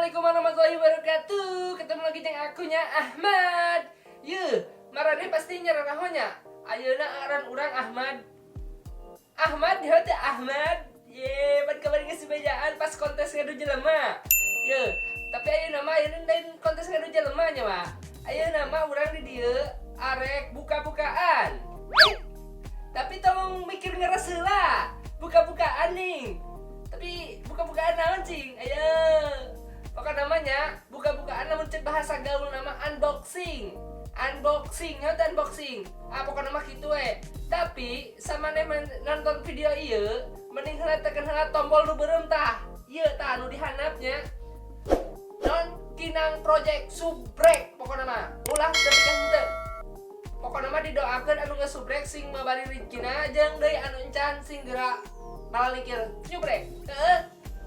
Assalamualaikum warahmatullahi wabarakatuh. Ketemu lagi dengan akunya Ahmad. Marane pasti nyaranahonya. Ayeuna aran urang Ahmad. Ahmad dia teh Ahmad. Pan kabar geus sebejaan pas kontes ngadu jelema. Tapi ayeuna mah lain kontes ngadu jelema nya mah. Ayeuna mah urang di dieu arek buka-bukaan. Tapi tolong mikir ngeres heula. Buka-bukaan nih. Tapi buka-bukaan naon cing? Ayo. Pokoknya namanya buka-bukaan namun cek bahasa gaul nama unboxing. Unboxing, pokoknya nama gitu Tapi sama nih nonton video iya, mending heula tekan heula tombol nu beureum tah. Ieu tah anu dihandapnya. Non Kinang Project Subrek pokoknya mah. Ulah tapi kan henteu. Pokoknya mah didoakeun anu geus subrek sing mabari rezekina jeung deui anu encan sing geura malah mikir subrek.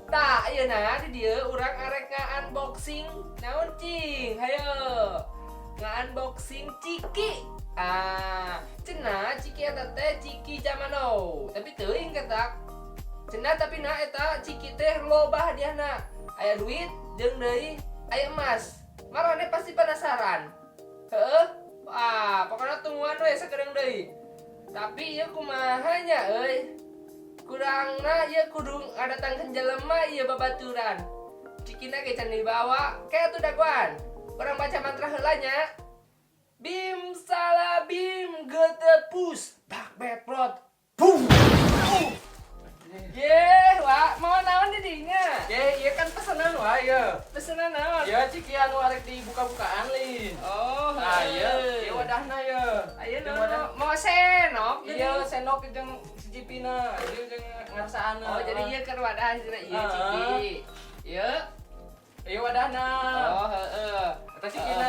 Tah ayeuna di dieu urang arek nga-unboxing naon cing? Hayo. Nga-unboxing Ciki. Cenah Ciki eta teh Ciki zaman now. Tapi teuing ketak. Cenah tapi na eta Ciki teh loba hadiahna. Aya duit jeung deui aya emas. Marane pasti penasaran. Pokoknya tungguan we sakedeung deui. Tapi ieu kumaha nya euy? Kurangna ieu kudu ngadatangkeun jelema ieu babaturan. Cikina ge can dibawa ke atuh daguan. Urang baca mantra heula nya. Bim salabim getepus dak beprot. Bum. Wah, mau naon di dinya? Ieu kan pesanan wah ieu. Pesenan naon? Ieu Ciki anu arek dibuka-bukaan lin. Oh, ieu wadahna ieu. Ayeuna mau senok. Ieu senok jeung cicipina, ieu jeung ngarsaana. Oh, jadi ieu keur wadah cenah ieu Ciki. Ieu wadahna. Oh, heueuh. Eta Cikina.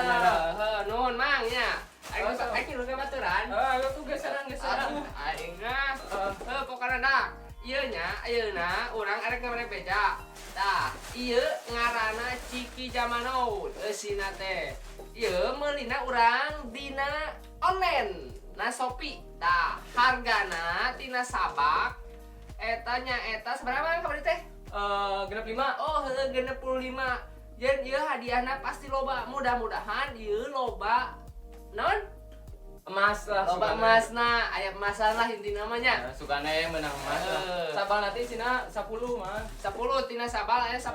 Nuhun mang nya. Aing lu ge baturan. Ayo tuh geseran. Aing mah pokona da. Ieu nya ayeuna urang arek ngamere beja. Tah, ieu ngaranna Ciki zaman now. Eusina teh. Ieu meulina urang dina online. Na Shopee. Tah, hargana tina sabak eta nyaeta sabaraha kamari teh? Genep 5. Oh, heueuh 65. Yen ieu hadiahna pasti loba. Mudah-mudahan ieu loba naon? Emas lah. Loba emasna, aya emasan lah inti namanya. Sugane menang emas lah. Sabal nanti sina 10 mah. 10 tina sabal aya 10.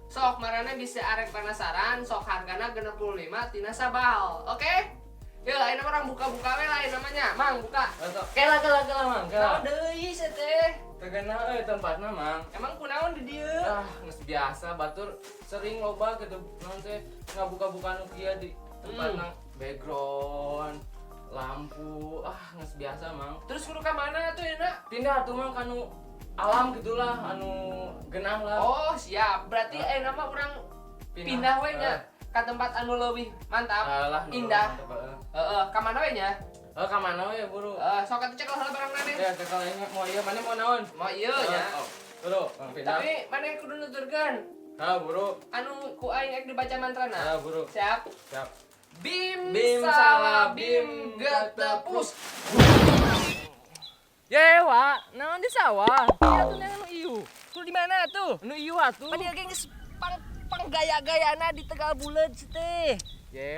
Sok marane bisa arek penasaran, sok hargana 65 tina sabal. Oke? Yuk, ayeuna orang buka-buka we lain namanya. Mang, buka. Kela mang. Naon deui sia teh? Tegana tempatna mang. Emang kunaon di dieu? Geus biasa batur sering loba gitu naon teh ngabuka-buka nu kieu di tempatna background, lampu, geus biasa mang. Terus kudu ka mana tuh yeuna? Pindah tuh mang kanu alam gitulah anu genah lah. Oh, siap. Berarti ayeuna mah urang pindah we nya ka tempat anu leuwih mantap, indah. Ka mana we nya? Ka mana we buru? Sok atuh cek lah barang nane. Ya, cek lah mau ieu mana mau naon? Mau ieu nya. Buru, pindah. Tapi maneh kudu nuturkeun. Buru. Anu ku aing ek dibaca mantrana. Buru. Siap. Bim salabim getepus. Wa, naon di sawah? Ieu tuh anu ieu. Kudu di mana tuh? Nu ieu atuh. Padi geus panggaya-gayana di Tegal Buleud teh.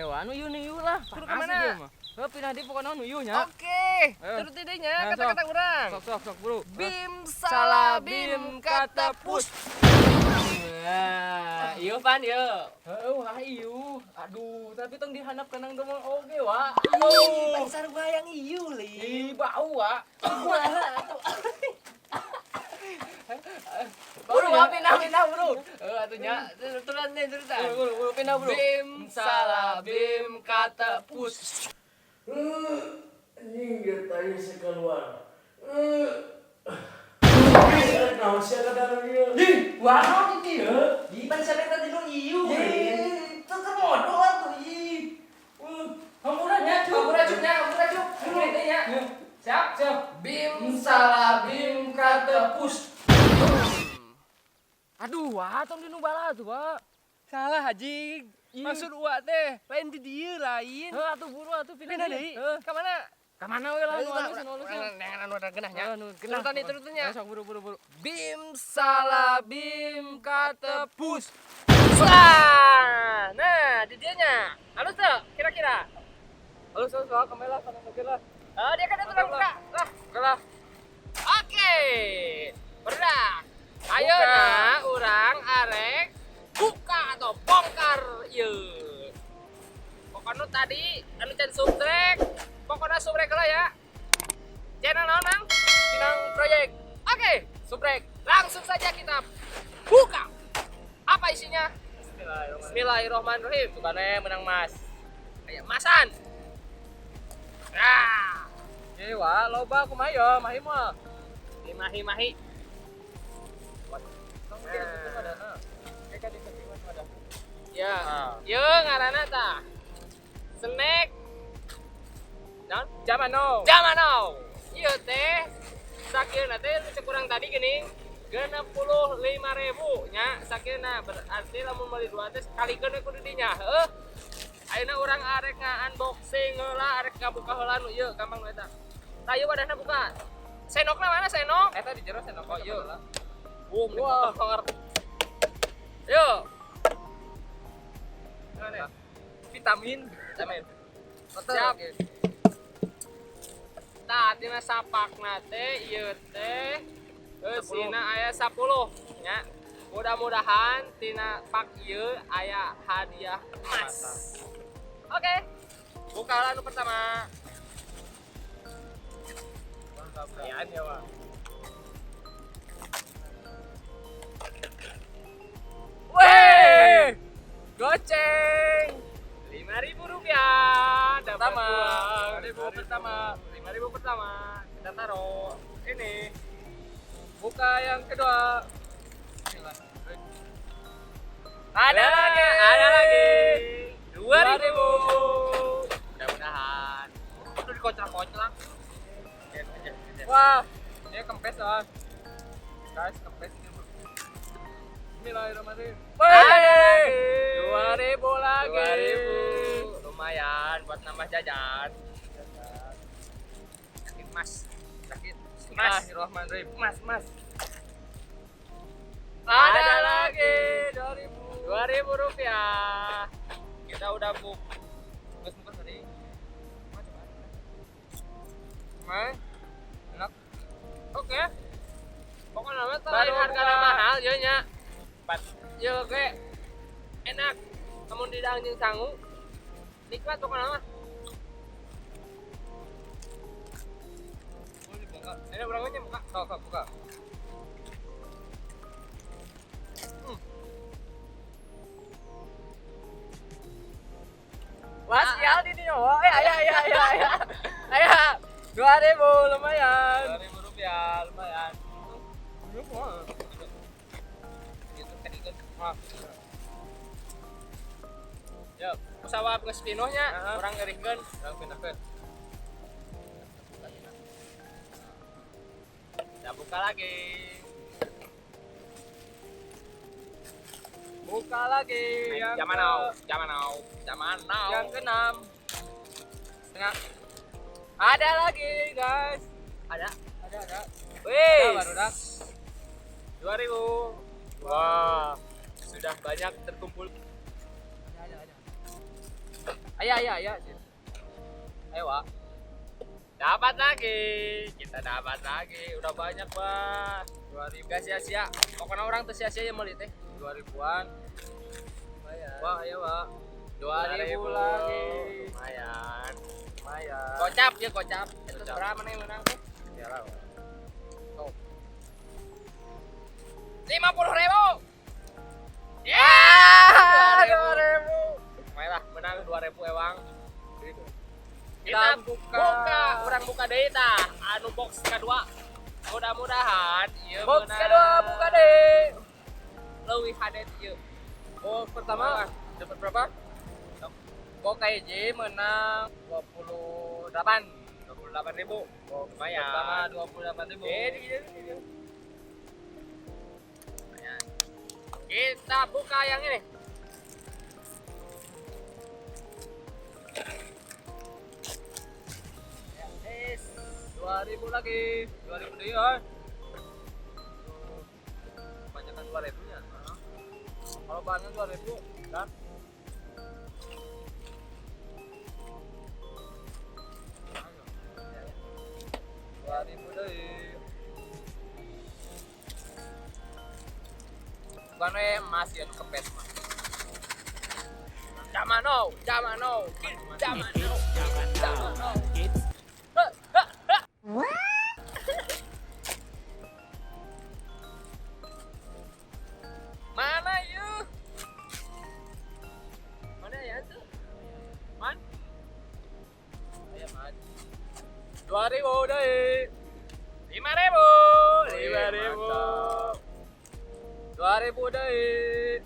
Wa, nu ieu lah. Kudu ka mana? Pindah di pokona nu ieu nya. Oke, turut ide nya kata-kata urang. Sok buru. Bim salabim ketepus. Ieu pan ieu. Wah ieu. Aduh, tapi tong dihandap kenang domong oge wa. Pasar bayang ieu li. Bau wa. Kumaha atuh? Buru wa pindah buru. Atuh nya turutan deh turutan. Buru pindah buru. Bim salabim ketepus. Anjing gak tanya sekeluar. Naon sia kadang ieu. Ih, wah iki ya. Di pan sampe tadi lu ieu. Itu kan modal atuh ih. Hamuranya Hamuracuk. Ini nya. Siap. Bim salabim ketepus. Aduh, wah tong dinu bala tuh, Pak. Salah haji. Maksud uak teh lain di dieu lain. Atuh buru atuh pindah deui. Ka mana? Ka mana we lah nu alus. Dengan anu genahnya. Genah. Turutannya. Sok buru. Bim salabim ketepus. Nah, di dianya. Halus tuh, kira-kira. Halus soal kamera sana oke lah. Oh, dia kan itu udah buka. Lah, Oke lah. oke. Berak. Ayo Buka. nah, urang arek buka atau bongkar ieu. Pokoknya tadi anu can subrek. Pokoknya subrek lah ya. Channel naon, Mang? Pinang proyek. Oke, subrek. Langsung saja kita buka. Apa isinya? Bismillahirrahmanirrahim. Tukane menang mas. Kayak masan. Nah, Ye wa loba kumaha mahi mah. mahi. Ya, yeu ngaranna tah. Snack. Naon? Zaman no. Zaman now. Ieu teh sakieuna teh cek kurang tadi geuning 65.000 nya sakieuna berarti lamun meuli dua teh kalikeun we kudu dinya. Heuh. Ayeuna urang arek nga-unboxing heula, arek ngabuka heula nu ieu gampang nu eta. Tah ieu wadahna buka. Senokna mana senok? Eta di jero senok. Oh, ieu. Boom. Wah, Yuk. Vitamin. Siap. Tah, tina sapakna teh ieu teh eusina aya 10 nya. Mudah-mudahan tina pak ieu aya hadiah emas. Oke. Buka lah nu pertama. Pertanyaan ya, Pak. Weh! Goceng! 5.000 rupiah dapat Pertama. uang. 5.000 pertama. 5.000 pertama. Kita taruh ini. Buka yang kedua. Ada lagi. 2.000. Mudah-mudahan. Itu dikocak-kocak. Wah, ini kempes lah. Guys, kempes ini. Bismillahirrahmanirrahim. Ada lagi. 2.000 lagi. 2.000. Lumayan buat nambah jajan. Sakit mas. Sakit. Mas. Bismillahirrahmanirrahim. Mas. Ada lagi 2.000. 2.000 rupiah. Kita udah Bungkus tadi. Mas, enak. Oke. Pokoknya nama Baru lain harga buka. mahal ya nya. Ya oke. Enak. Namun di jeung sangu. Nikmat pokoknya mah. Ini berangnya buka. Sok, buka. Wah, sial di sini. Oh, ayah. 2.000 lumayan. 2.000 rupiah, lumayan. Gitu kan ikut. Ya, pesawat geus pinuhnya, orang ngerikeun. Yang pindah-pindah. Kita buka lagi. Buka lagi yang Zaman now. Yang keenam. Setengah. Ada lagi, guys. Ada. Wih, Wih, baru dah. 2.000. Wah, sudah banyak terkumpul. Ayo. Ayo, Wak. Dapat lagi. Kita dapat lagi. Udah banyak, Bah. 2.000. Gak sia-sia. Pokoknya orang tuh sia-sia ya meuli teh. 2000-an. Wah, ayo, Wak. 2.000 lagi. Lumayan. Lumayan. Kocap ya, kocap. Itu Kocap. berapa nih menang tuh? Ya lah. 50.000. Ya, 2.000. Mainlah menang 2.000 ewang. Kita buka, orang buka deui tah. Anu box kedua. Mudah-mudahan ieu Box menang. kedua buka deh. Leuwih hade ieu. Box pertama dapat berapa? Box KJ menang 28.000. Box Lumayan. pertama 28.000. Lumayan. Kita buka yang ini. Yes. 2.000 lagi. 2.000 deh ya. Banyakan 2.000 nya. Kalau bahannya 2.000 dan 2.000 deh. Bukan emas ya kepes mah. Zaman now. Mana yuk? Mana ya tuh? Man? Ayo man. 2.000 deh. 5.000. 2.000 deh.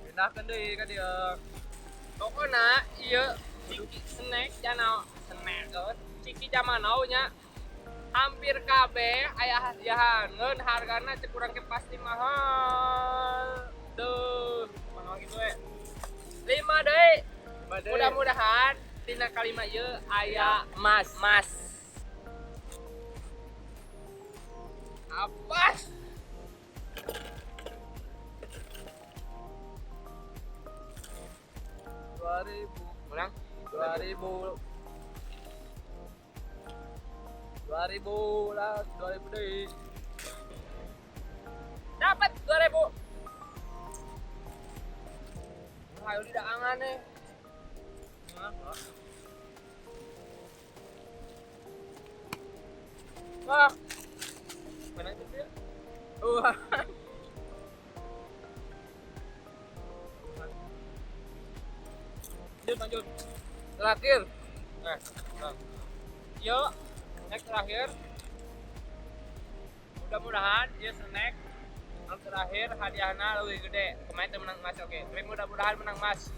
Pindahkan deh ke dia. Pokoknya iya ciki snack jangan snack kan. Ciki zaman now nya hampir kabeh aya hadiahan hargana cek urang ke pasti mahal. Tuh, mahal gitu 5 deh. Mudah-mudahan tina kalima ieu aya mas. Apa? Menang 2.000 lah 2.000 deh. Dapat 2.000. Ayo di daangan nih. Wah. Mana itu dia? Wah. Lanjut. Terakhir. Nah. Yuk, snack terakhir. Mudah-mudahan dia snack. Yang terakhir hadiahnya lebih gede. Kemarin tuh menang emas, oke. Tapi mudah-mudahan menang emas.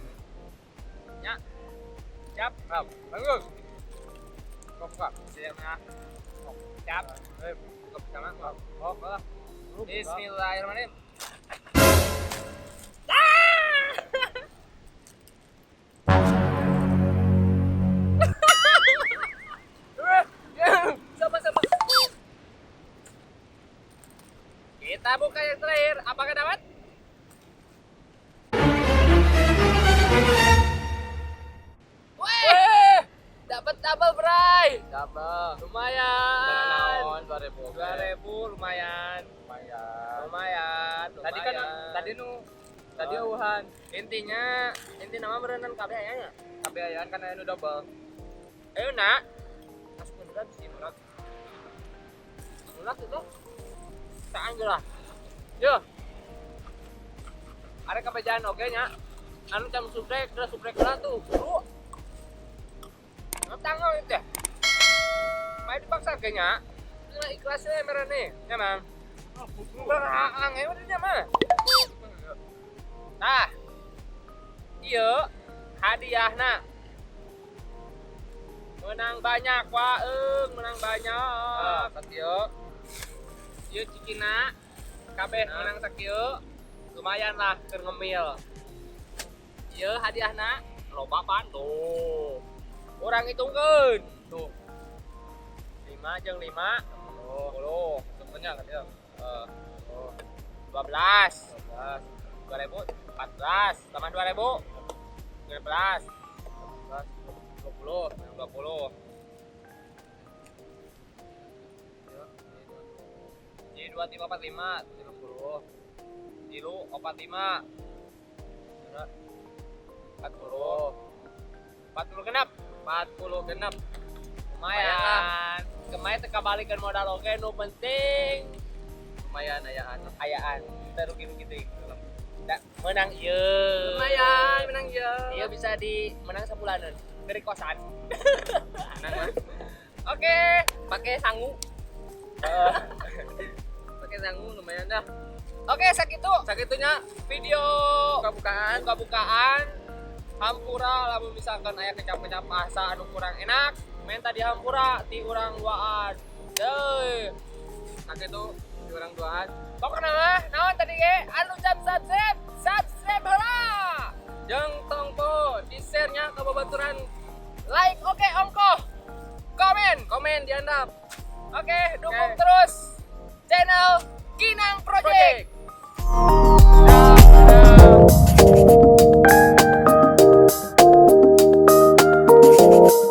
Ya. Siap. Bagus. Kok. Siap ya. Siap. Kok sama. Oh, lah. Bismillahirrahmanirrahim. Kita buka yang terakhir. Apakah dapat? Weh, dapat double bray. Double. Lumayan. 2.000 lumayan. Tadi kan tadi uhan. Inti nama berenang kabeh ayanya. Kabeh ayaan kan anu double. Ayo nak. Masukin berat sih berat. Berat itu. Saan lah. Yo. Ada kebejahan oke nya. Anu jam subrek lah tuh. Buru. Tanggal itu ya. Main dipaksa kayaknya. Nah, ikhlasnya merane, ya man. Berang emang dia mana? Nah. Iya, hadiahna. Menang banyak menang banyak. Sakieu. Ieu cikina kabeh menang sakieu. Lumayan lah keur ngemil. Ieu hadiahna loba pan tuh. Urang hitungkeun. Tuh. 5 jeung 5. 10. Sebenarnya kan dia. 12. 2.000, 14, tambah 2.000. 13. 20. Jadi 2, 3, 4, 5, 30. Jilu 45. 40 genap. Lumayan. Kemarin teka balikan modal oke, nu penting lumayan ayaan. Kita rugi-rugi teh. Menang ieu. Lumayan menang ieu. Ieu bisa menang sabulanan dari kosan. Menang. Oke, pakai sangu. Pakai sangu lumayan dah. Oke, sakitunya video buka-bukaan. Hampura lamun misalkan aya kecap-kecap asa anu kurang enak, main tadi hampura ti urang duaan. Deuh. Sakitu di urang duaan. Pokona mah naon tadi ge anu subscribe heula. Jeung tongpo di share-nya ka babaturan. Like oke ongkoh. Komen dihandap. Oke, dukung Oke. terus channel Kinang Project.